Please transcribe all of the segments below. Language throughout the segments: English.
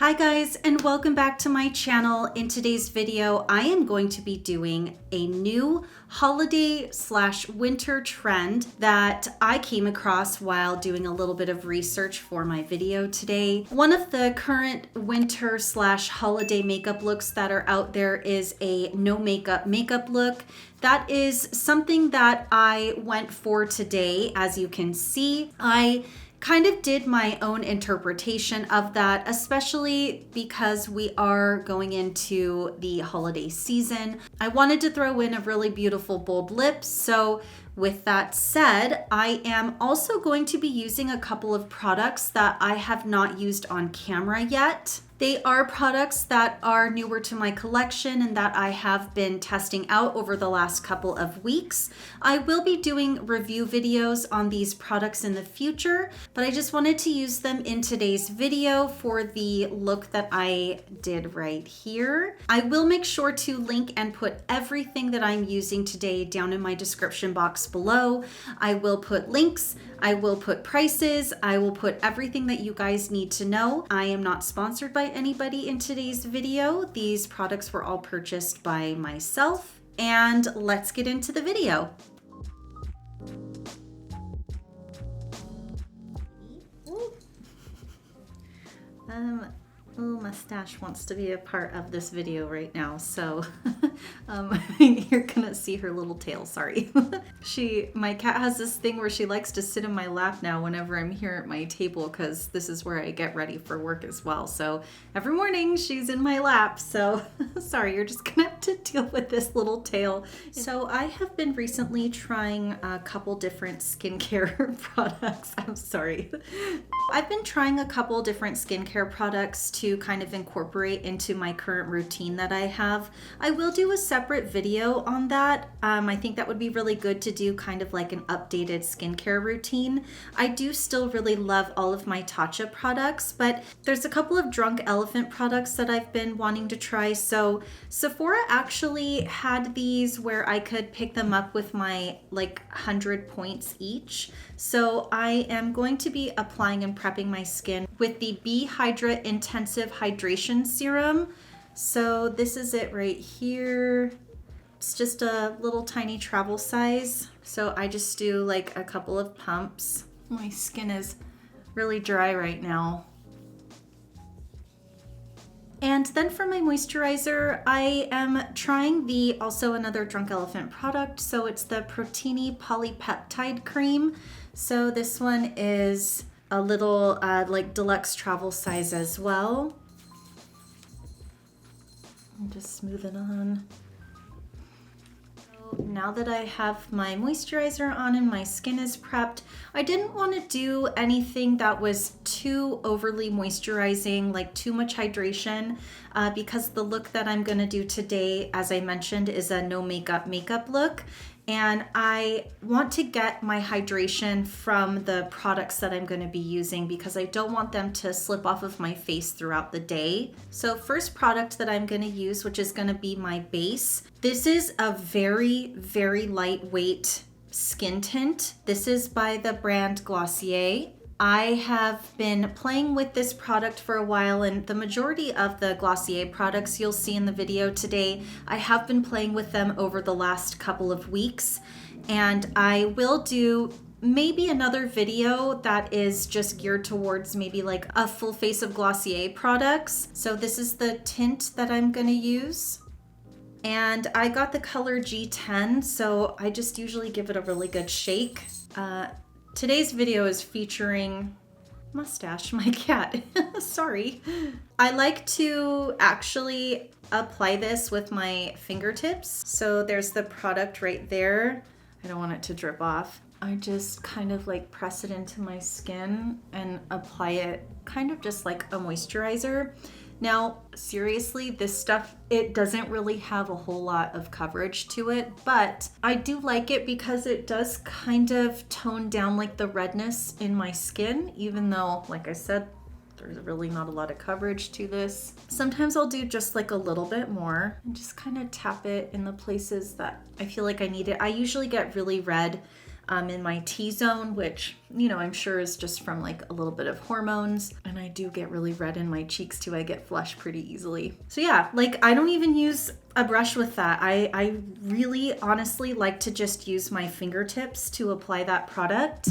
Hi guys, and welcome back to my channel. In today's video, I am going to be doing a new holiday/winter trend that I came across while doing a little bit of research for my video today. One of the current winter/holiday makeup looks that are out there is a no makeup look. That is something that I went for today. As you can see, I kind of did my own interpretation of that, especially because we are going into the holiday season. I wanted to throw in a really beautiful bold lip. So with that said, I am also going to be using a couple of products that I have not used on camera yet. They are products that are newer to my collection and that I have been testing out over the last couple of weeks. I will be doing review videos on these products in the future, but I just wanted to use them in today's video for the look that I did right here. I will make sure to link and put everything that I'm using today down in my description box below. I will put links, I will put prices, I will put everything that you guys need to know. I am not sponsored by anybody in today's video. These products were all purchased by myself, and let's get into the video. Mustache wants to be a part of this video right now, so you're gonna see her little tail, sorry. My cat has this thing where she likes to sit in my lap now whenever I'm here at my table, because this is where I get ready for work as well. So every morning she's in my lap, so sorry, you're just gonna have to deal with this little tail. So I have been recently trying a couple different skincare products. I'm sorry. I've been trying a couple different skincare products to kind of incorporate into my current routine that I have. I will do a separate video on that. I think that would be really good to do kind of like an updated skincare routine. I do still really love all of my Tatcha products, but there's a couple of Drunk Elephant products that I've been wanting to try. So Sephora actually had these where I could pick them up with my like 100 points each. So I am going to be applying and prepping my skin with the B-Hydra Intensive Hydration Serum. So this is it right here. It's just a little tiny travel size. So I just do like a couple of pumps. My skin is really dry right now. And then for my moisturizer, I am trying also another Drunk Elephant product. So it's the Protini Polypeptide Cream. So this one is a little like deluxe travel size as well. I'll just smooth it on. So now that I have my moisturizer on and my skin is prepped, I didn't want to do anything that was too overly moisturizing, like too much hydration, because the look that I'm going to do today, as I mentioned, is a no makeup look. And I want to get my hydration from the products that I'm going to be using because I don't want them to slip off of my face throughout the day. So first product that I'm going to use, which is going to be my base. This is a very, very lightweight skin tint. This is by the brand Glossier. I have been playing with this product for a while, and the majority of the Glossier products you'll see in the video today, I have been playing with them over the last couple of weeks, and I will do maybe another video that is just geared towards maybe like a full face of Glossier products. So this is the tint that I'm gonna use. And I got the color G10, so I just usually give it a really good shake. Today's video is featuring Mustache, my cat. Sorry. I like to actually apply this with my fingertips. So there's the product right there. I don't want it to drip off. I just kind of like press it into my skin and apply it kind of just like a moisturizer. Now, seriously, this stuff, it doesn't really have a whole lot of coverage to it, but I do like it because it does kind of tone down like the redness in my skin, even though, like I said, there's really not a lot of coverage to this. Sometimes I'll do just like a little bit more and just kind of tap it in the places that I feel like I need it. I usually get really red in my T-zone, which, you know, I'm sure is just from like a little bit of hormones. And I do get really red in my cheeks too. I get flushed pretty easily. So yeah, like I don't even use a brush with that. I really honestly like to just use my fingertips to apply that product.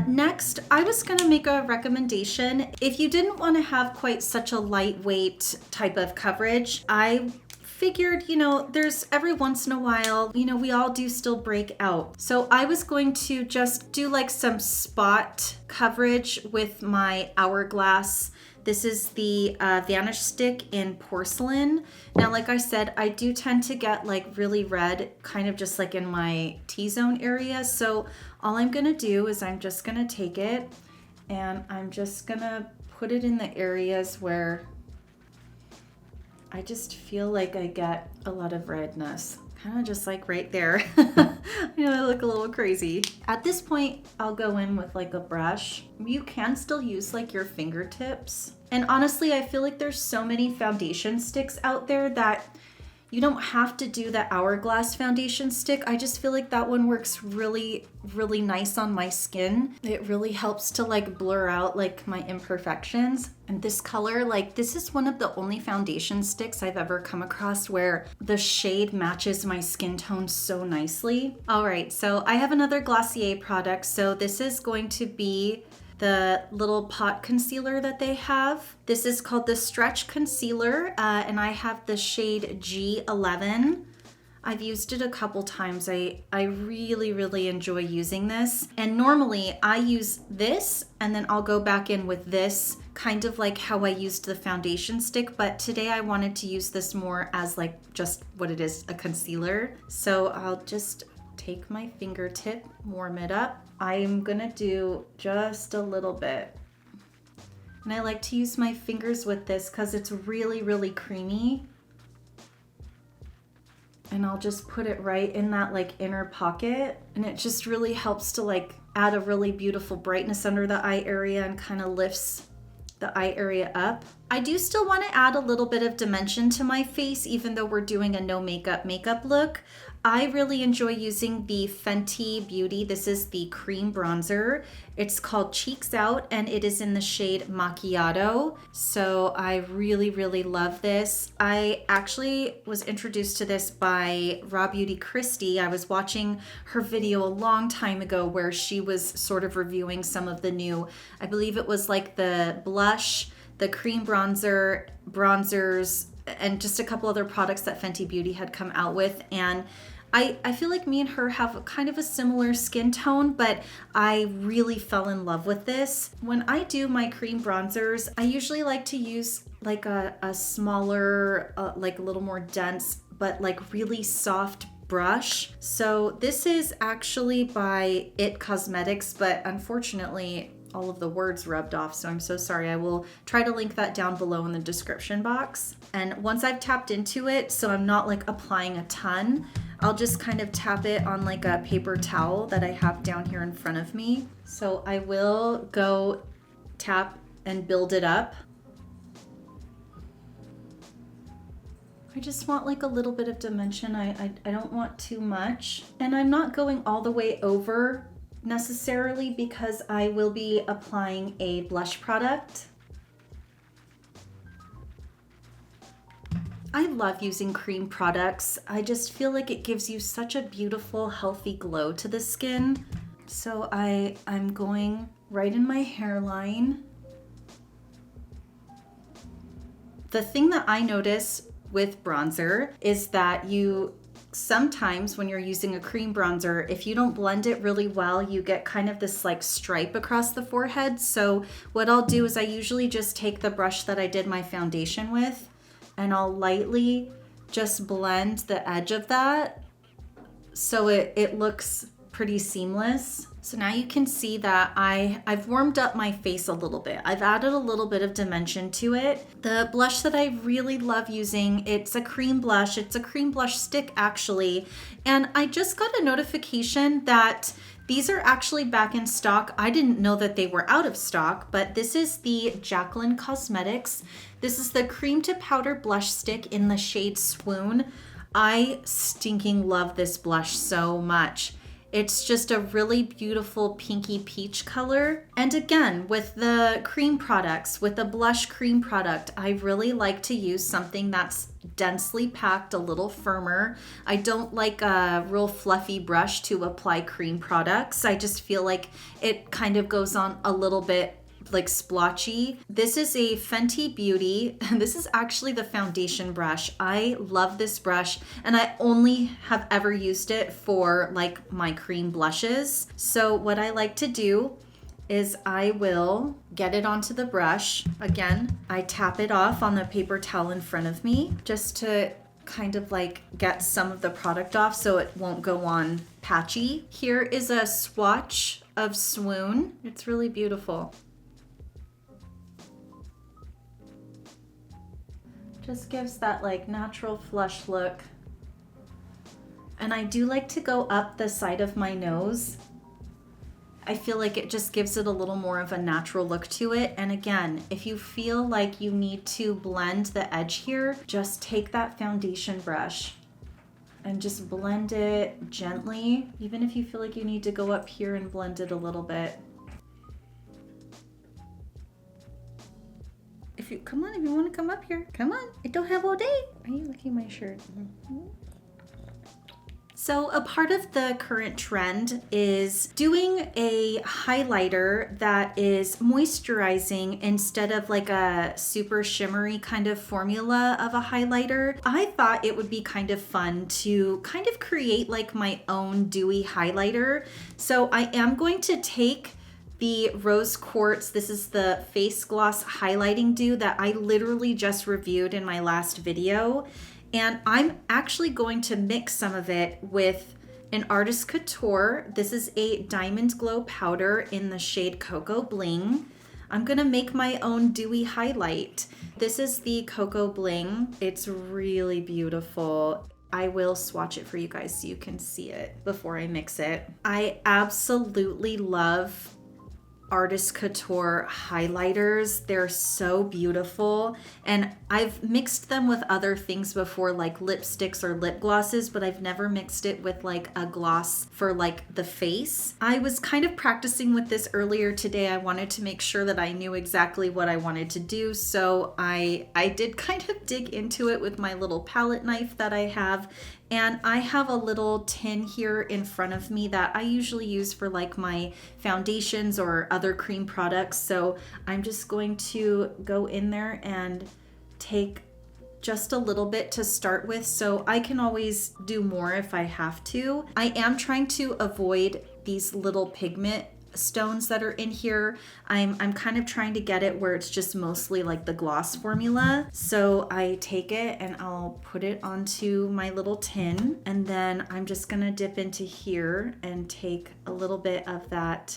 Next, I was gonna make a recommendation. If you didn't want to have quite such a lightweight type of coverage, I figured, you know, there's every once in a while, you know, we all do still break out. So I was going to just do like some spot coverage with my Hourglass. This is the Vanish stick in porcelain. Now, like I said, I do tend to get like really red, kind of just like in my T-zone area. So all I'm gonna do is I'm just gonna take it and I'm just gonna put it in the areas where I just feel like I get a lot of redness. Kind of just like right there. You know, I look a little crazy. At this point, I'll go in with like a brush. You can still use like your fingertips. And honestly, I feel like there's so many foundation sticks out there that you don't have to do the Hourglass foundation stick. I just feel like that one works really, really nice on my skin. It really helps to like blur out like my imperfections. And this color, like this is one of the only foundation sticks I've ever come across where the shade matches my skin tone so nicely. All right, so I have another Glossier product. So this is going to be the little pot concealer that they have. This is called the Stretch Concealer, and I have the shade G11. I've used it a couple times. I really, really enjoy using this. And normally I use this and then I'll go back in with this, kind of like how I used the foundation stick, but today I wanted to use this more as like just what it is, a concealer. So I'll just take my fingertip, warm it up. I'm gonna do just a little bit. And I like to use my fingers with this because it's really, really creamy. And I'll just put it right in that like inner pocket. And it just really helps to like add a really beautiful brightness under the eye area and kind of lifts the eye area up. I do still want to add a little bit of dimension to my face, even though we're doing a no makeup look. I really enjoy using the Fenty Beauty. This is the cream bronzer. It's called Cheeks Out and it is in the shade Macchiato. So I really, really love this. I actually was introduced to this by Raw Beauty Christy. I was watching her video a long time ago where she was sort of reviewing some of the new, I believe it was like the blush, the cream bronzer, bronzers, and just a couple other products that Fenty Beauty had come out with. And I feel like me and her have kind of a similar skin tone, but I really fell in love with this. When I do my cream bronzers, I usually like to use like a smaller, like a little more dense, but like really soft brush. So this is actually by It Cosmetics, but unfortunately, all of the words rubbed off, so I'm so sorry. I will try to link that down below in the description box. And once I've tapped into it, so I'm not like applying a ton, I'll just kind of tap it on like a paper towel that I have down here in front of me. So I will go tap and build it up. I just want like a little bit of dimension. I don't want too much. And I'm not going all the way over necessarily because I will be applying a blush product. I love using cream products. I just feel like it gives you such a beautiful, healthy glow to the skin. So I'm going right in my hairline. The thing that I notice with bronzer is that you sometimes when you're using a cream bronzer, if you don't blend it really well, you get kind of this like stripe across the forehead. So what I'll do is I usually just take the brush that I did my foundation with and I'll lightly just blend the edge of that so it looks pretty seamless. So now you can see that I've warmed up my face a little bit. I've added a little bit of dimension to it. The blush that I really love using, it's a cream blush. It's a cream blush stick actually. And I just got a notification that these are actually back in stock. I didn't know that they were out of stock, but this is the Jaclyn Cosmetics. This is the cream to powder blush stick in the shade Swoon. I stinking love this blush so much. It's just a really beautiful pinky peach color. And again, with the cream products, with the blush cream product, I really like to use something that's densely packed, a little firmer. I don't like a real fluffy brush to apply cream products. I just feel like it kind of goes on a little bit like splotchy. This is a Fenty Beauty, and this is actually the foundation brush. I love this brush, and I only have ever used it for like my cream blushes. So what I like to do is I will get it onto the brush. Again, I tap it off on the paper towel in front of me just to kind of like get some of the product off so it won't go on patchy. Here is a swatch of Swoon. It's really beautiful. Just gives that like natural flush look. And I do like to go up the side of my nose. I feel like it just gives it a little more of a natural look to it. And again, if you feel like you need to blend the edge here, just take that foundation brush and just blend it gently. Even if you feel like you need to go up here and blend it a little bit. If you want to come up here, come on. I don't have all day. Are you looking at my shirt? Mm-hmm. So a part of the current trend is doing a highlighter that is moisturizing instead of like a super shimmery kind of formula of a highlighter. I thought it would be kind of fun to kind of create like my own dewy highlighter. So I am going to take the Rose Quartz. This is the Face Gloss Highlighting Dew that I literally just reviewed in my last video. And I'm actually going to mix some of it with an Artist Couture. This is a Diamond Glow powder in the shade Coco Bling. I'm gonna make my own dewy highlight. This is the Coco Bling. It's really beautiful. I will swatch it for you guys so you can see it before I mix it. I absolutely love Artist Couture highlighters. They're so beautiful, and I've mixed them with other things before, like lipsticks or lip glosses, but I've never mixed it with like a gloss for like the face. I was kind of practicing with this earlier today. I wanted to make sure that I knew exactly what I wanted to do, so I did kind of dig into it with my little palette knife that I have. And I have a little tin here in front of me that I usually use for like my foundations or other cream products. So I'm just going to go in there and take just a little bit to start with, so I can always do more if I have to. I am trying to avoid these little pigment stones that are in here. I'm kind of trying to get it where it's just mostly like the gloss formula. So I take it and I'll put it onto my little tin, and then I'm just gonna dip into here and take a little bit of that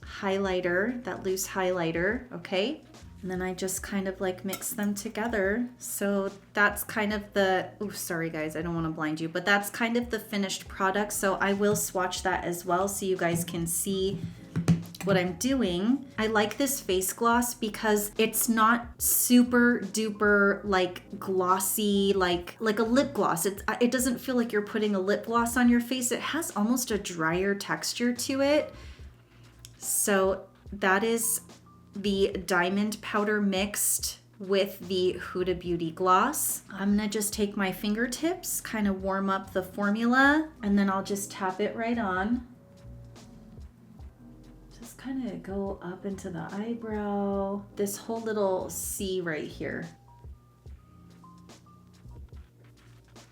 highlighter, that loose highlighter, okay? And then I just kind of like mix them together. So that's kind of the, oh, sorry guys, I don't want to blind you, but that's kind of the finished product. So I will swatch that as well so you guys can see what I'm doing. I like this face gloss because it's not super duper like glossy, like a lip gloss. It doesn't feel like you're putting a lip gloss on your face. It has almost a drier texture to it. So that is the diamond powder mixed with the Huda Beauty gloss. I'm gonna just take my fingertips, kind of warm up the formula, and then I'll just tap it right on. Just kind of go up into the eyebrow, this whole little C right here.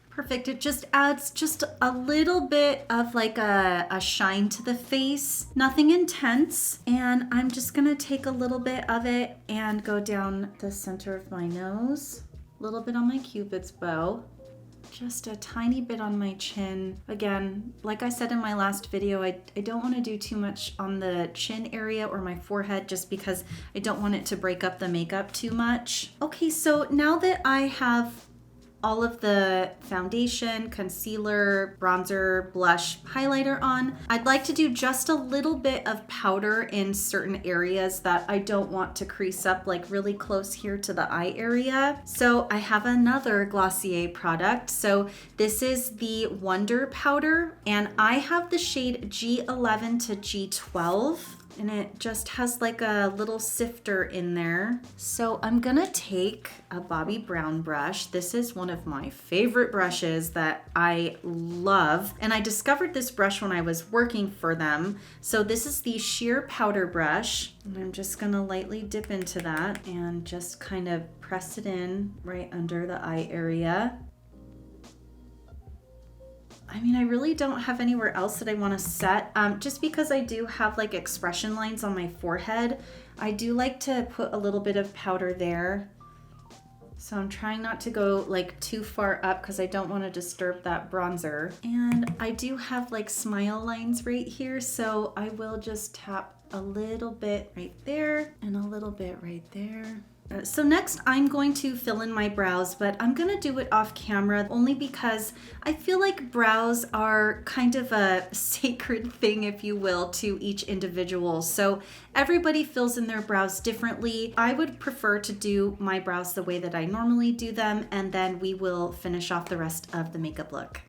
Perfect. It just adds just a little bit of like a shine to the face, nothing intense. And I'm just gonna take a little bit of it and go down the center of my nose, a little bit on my Cupid's bow, just a tiny bit on my chin. Again, like I said in my last video, I don't want to do too much on the chin area or my forehead just because I don't want it to break up the makeup too much. Okay, so now that I have all of the foundation, concealer, bronzer, blush, highlighter on. I'd like to do just a little bit of powder in certain areas that I don't want to crease up, like really close here to the eye area. So I have another Glossier product. So this is the Wonder Powder, and I have the shade G11 to G12. And it just has like a little sifter in there. So I'm gonna take a Bobbi Brown brush. This is one of my favorite brushes that I love. And I discovered this brush when I was working for them. So this is the sheer powder brush. And I'm just gonna lightly dip into that and just kind of press it in right under the eye area. I mean, I really don't have anywhere else that I want to set, just because I do have like expression lines on my forehead. I do like to put a little bit of powder there. So I'm trying not to go like too far up because I don't want to disturb that bronzer. And I do have like smile lines right here, so I will just tap a little bit right there and a little bit right there. So next I'm going to fill in my brows, but I'm gonna do it off camera only because I feel like brows are kind of a sacred thing, if you will, to each individual. So everybody fills in their brows differently. I would prefer to do my brows the way that I normally do them, and then we will finish off the rest of the makeup look.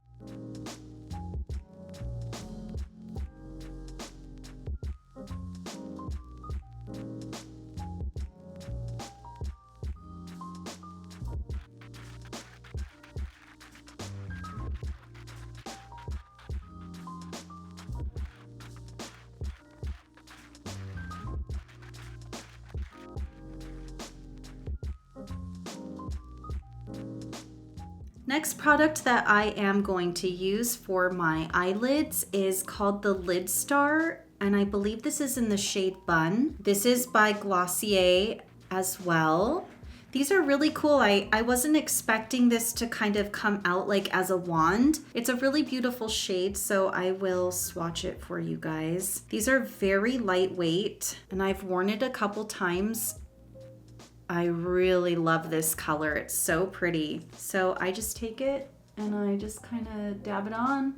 Next product that I am going to use for my eyelids is called the Lidstar, and I believe this is in the shade Bun. This is by Glossier as well. These are really cool. I wasn't expecting this to kind of come out like as a wand. It's a really beautiful shade, so I will swatch it for you guys. These are very lightweight, and I've worn it a couple times. I really love this color. It's so pretty. So I just take it and I just kind of dab it on.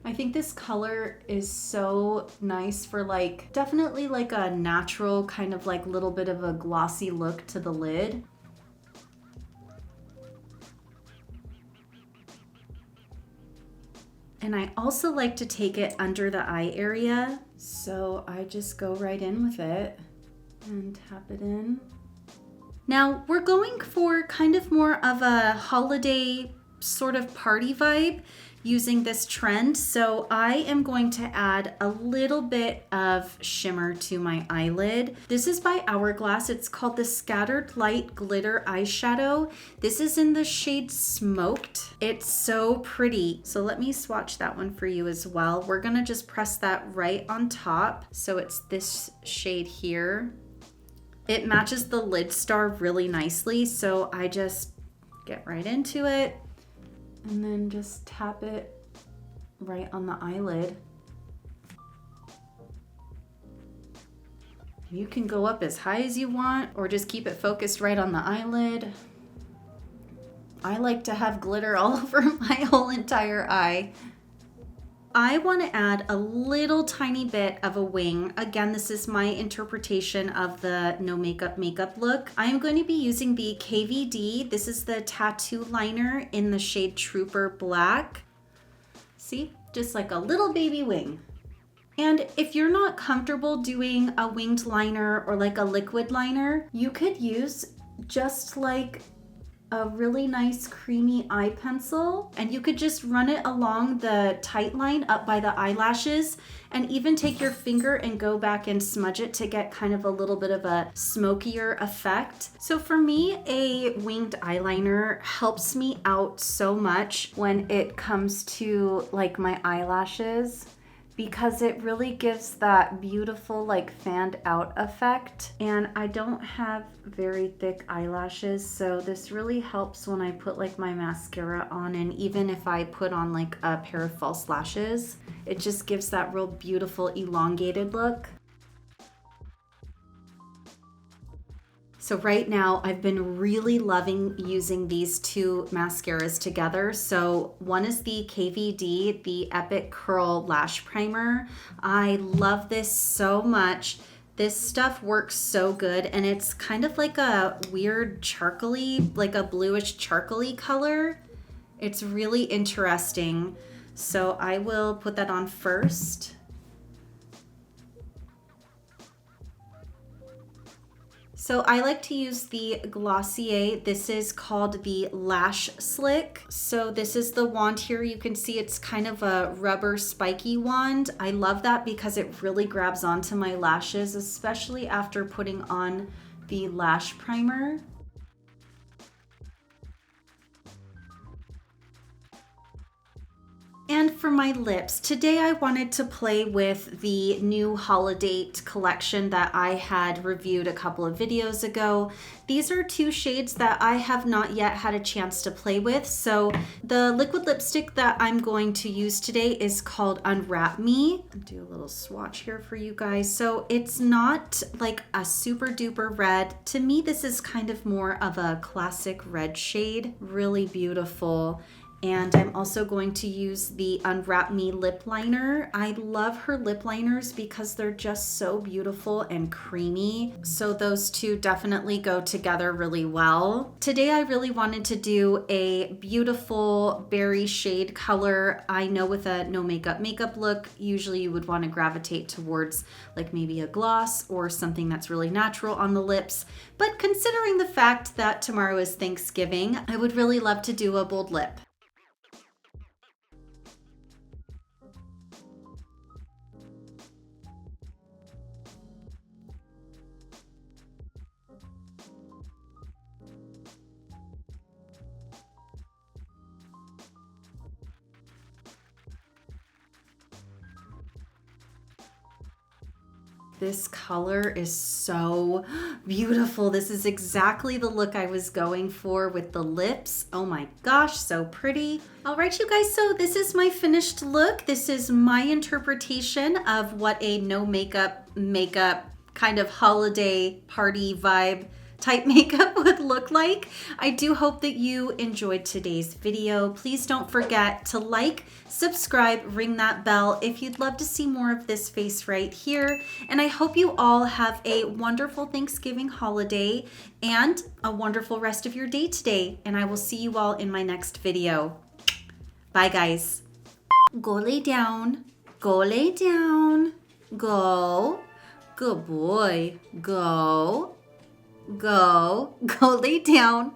I think this color is so nice for like, definitely like a natural kind of like little bit of a glossy look to the lid. And I also like to take it under the eye area. So I just go right in with it and tap it in. Now we're going for kind of more of a holiday sort of party vibe using this trend. So I am going to add a little bit of shimmer to my eyelid. This is by Hourglass. It's called the Scattered Light Glitter Eyeshadow. This is in the shade Smoked. It's so pretty. So let me swatch that one for you as well. We're gonna just press that right on top. So it's this shade here. It matches the Lidstar really nicely, so I just get right into it and then just tap it right on the eyelid. You can go up as high as you want or just keep it focused right on the eyelid. I like to have glitter all over my whole entire eye. I want to add a little tiny bit of a wing. Again, this is my interpretation of the no makeup look. I am going to be using the KVD. This is the tattoo liner in the shade Trooper Black. See, just like a little baby wing. And if you're not comfortable doing a winged liner or like a liquid liner, you could use just like a really nice creamy eye pencil, and you could just run it along the tight line up by the eyelashes, and even take your finger and go back and smudge it to get kind of a little bit of a smokier effect. So for me, a winged eyeliner helps me out so much when it comes to like my eyelashes, because it really gives that beautiful like fanned out effect. And I don't have very thick eyelashes, so this really helps when I put like my mascara on, and even if I put on like a pair of false lashes, it just gives that real beautiful elongated look. So right now I've been really loving using these two mascaras together. So one is the KVD, the Epic Curl Lash Primer. I love this so much. This stuff works so good, and it's kind of like a weird charcoaly, like a bluish charcoaly color. It's really interesting. So I will put that on first. So I like to use the Glossier. This is called the Lash Slick. So this is the wand here. You can see it's kind of a rubber spiky wand. I love that because it really grabs onto my lashes, especially after putting on the lash primer. And for my lips, today I wanted to play with the new holiday collection that I had reviewed a couple of videos ago. These are two shades that I have not yet had a chance to play with. So the liquid lipstick that I'm going to use today is called Unwrap Me. I'll do a little swatch here for you guys. So it's not like a super duper red. To me, this is kind of more of a classic red shade. Really beautiful. And I'm also going to use the Unwrap Me lip liner. I love her lip liners because they're just so beautiful and creamy. So those two definitely go together really well. Today I really wanted to do a beautiful berry shade color. I know with a no makeup look, usually you would want to gravitate towards like maybe a gloss or something that's really natural on the lips. But considering the fact that tomorrow is Thanksgiving, I would really love to do a bold lip. This color is so beautiful. This is exactly the look I was going for with the lips. Oh my gosh, so pretty. All right, you guys, so this is my finished look. This is my interpretation of what a no makeup kind of holiday party vibe type makeup would look like. I do hope that you enjoyed today's video. Please don't forget to like, subscribe, ring that bell if you'd love to see more of this face right here. And I hope you all have a wonderful Thanksgiving holiday and a wonderful rest of your day today. And I will see you all in my next video. Bye, guys. Go lay down. Go lay down. Go. Good boy. Go. Go lay down.